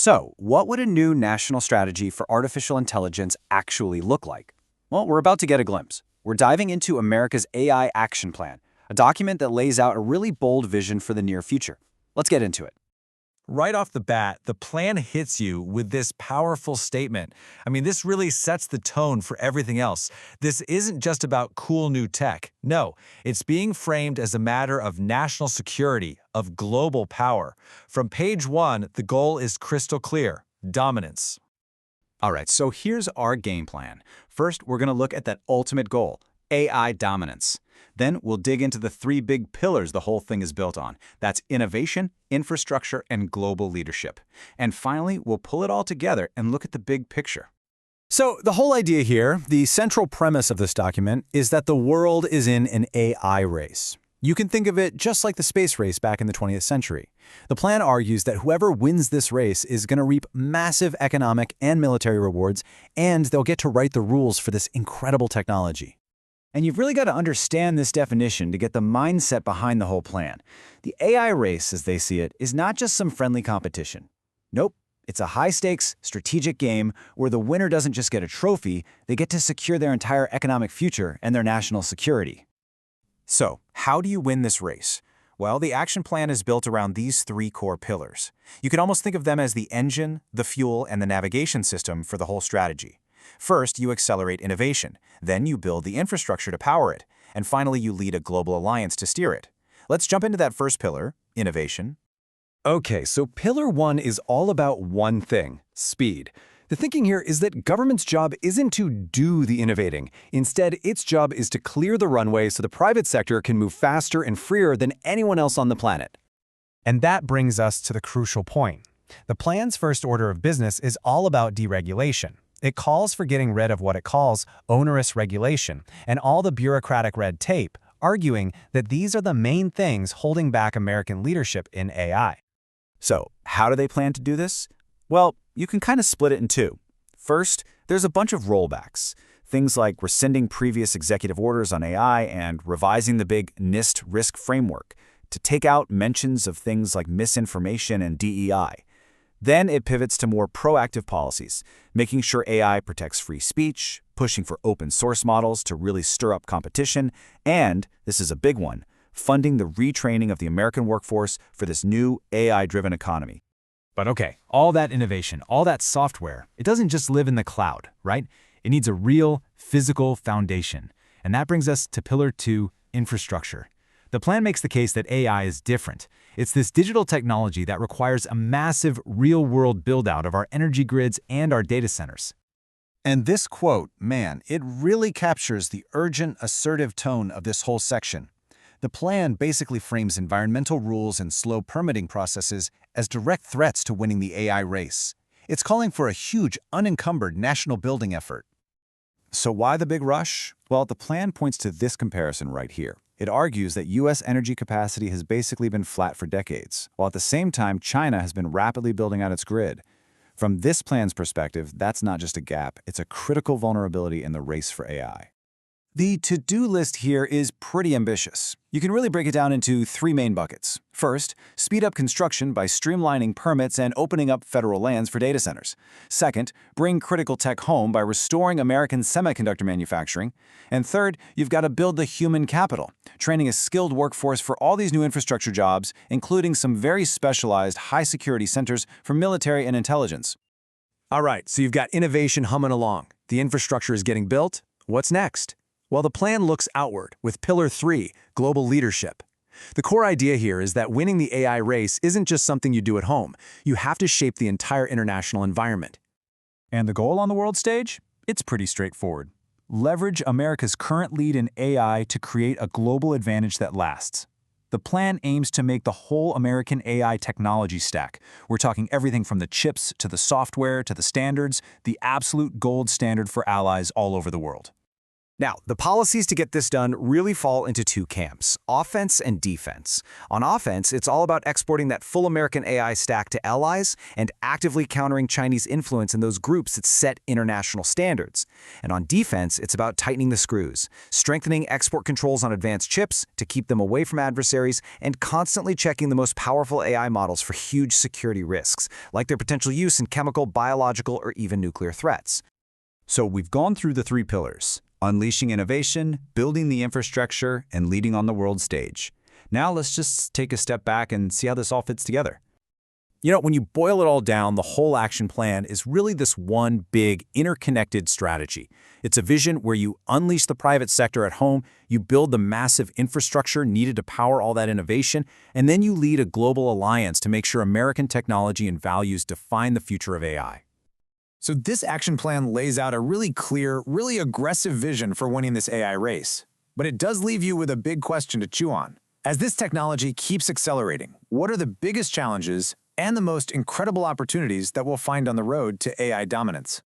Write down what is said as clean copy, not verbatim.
So, what would a new national strategy for artificial intelligence actually look like? Well, we're about to get a glimpse. We're diving into America's AI Action Plan, a document that lays out a really bold vision for the near future. Let's get into it. Right off the bat, the plan hits you with this powerful statement. This really sets the tone for everything else. This isn't just about cool new tech. No, it's being framed as a matter of national security, of global power. From page one, the goal is crystal clear: dominance. All right, so here's our game plan. First, we're going to look at that ultimate goal, AI dominance. Then we'll dig into the three big pillars the whole thing is built on. That's innovation, infrastructure, and global leadership. And finally, we'll pull it all together and look at the big picture. So the whole idea here, the central premise of this document, is that the world is in an AI race. You can think of it just like the space race back in the 20th century. The plan argues that whoever wins this race is going to reap massive economic and military rewards, and they'll get to write the rules for this incredible technology. And you've really got to understand this definition to get the mindset behind the whole plan. The AI race, as they see it, is not just some friendly competition. Nope, it's a high-stakes, strategic game where the winner doesn't just get a trophy, they get to secure their entire economic future and their national security. So, how do you win this race? Well, the action plan is built around these three core pillars. You can almost think of them as the engine, the fuel, and the navigation system for the whole strategy. First, you accelerate innovation. Then you build the infrastructure to power it. And finally, you lead a global alliance to steer it. Let's jump into that first pillar, innovation. Okay, so Pillar 1 is all about one thing: speed. The thinking here is that government's job isn't to do the innovating. Instead, its job is to clear the runway so the private sector can move faster and freer than anyone else on the planet. And that brings us to the crucial point. The plan's first order of business is all about deregulation. It calls for getting rid of what it calls onerous regulation and all the bureaucratic red tape, arguing that these are the main things holding back American leadership in AI. So, how do they plan to do this? Well, you can kind of split it in two. First, there's a bunch of rollbacks. Things like rescinding previous executive orders on AI and revising the big NIST risk framework to take out mentions of things like misinformation and DEI. Then it pivots to more proactive policies, making sure AI protects free speech, pushing for open source models to really stir up competition, and, this is a big one, funding the retraining of the American workforce for this new AI-driven economy. But okay, all that innovation, all that software, it doesn't just live in the cloud, right? It needs a real, physical foundation. And that brings us to Pillar 2, infrastructure. The plan makes the case that AI is different. It's this digital technology that requires a massive, real-world build-out of our energy grids and our data centers. And this quote, man, it really captures the urgent, assertive tone of this whole section. The plan basically frames environmental rules and slow permitting processes as direct threats to winning the AI race. It's calling for a huge, unencumbered national building effort. So why the big rush? Well, the plan points to this comparison right here. It argues that U.S. energy capacity has basically been flat for decades, while at the same time China has been rapidly building out its grid. From this plan's perspective, that's not just a gap, it's a critical vulnerability in the race for AI. The to-do list here is pretty ambitious. You can really break it down into three main buckets. First, speed up construction by streamlining permits and opening up federal lands for data centers. Second, bring critical tech home by restoring American semiconductor manufacturing. And third, you've got to build the human capital, training a skilled workforce for all these new infrastructure jobs, including some very specialized high-security centers for military and intelligence. All right, so you've got innovation humming along. The infrastructure is getting built. What's next? Well, the plan looks outward, with Pillar 3, global leadership. The core idea here is that winning the AI race isn't just something you do at home. You have to shape the entire international environment. And the goal on the world stage? It's pretty straightforward. Leverage America's current lead in AI to create a global advantage that lasts. The plan aims to make the whole American AI technology stack. We're talking everything from the chips to the software to the standards, the absolute gold standard for allies all over the world. Now, the policies to get this done really fall into two camps, offense and defense. On offense, it's all about exporting that full American AI stack to allies and actively countering Chinese influence in those groups that set international standards. And on defense, it's about tightening the screws, strengthening export controls on advanced chips to keep them away from adversaries, and constantly checking the most powerful AI models for huge security risks, like their potential use in chemical, biological, or even nuclear threats. So we've gone through the three pillars: unleashing innovation, building the infrastructure, and leading on the world stage. Now let's just take a step back and see how this all fits together. You know, when you boil it all down, the whole action plan is really this one big, interconnected strategy. It's a vision where you unleash the private sector at home, you build the massive infrastructure needed to power all that innovation, and then you lead a global alliance to make sure American technology and values define the future of AI. So this action plan lays out a really clear, really aggressive vision for winning this AI race. But it does leave you with a big question to chew on. As this technology keeps accelerating, what are the biggest challenges and the most incredible opportunities that we'll find on the road to AI dominance?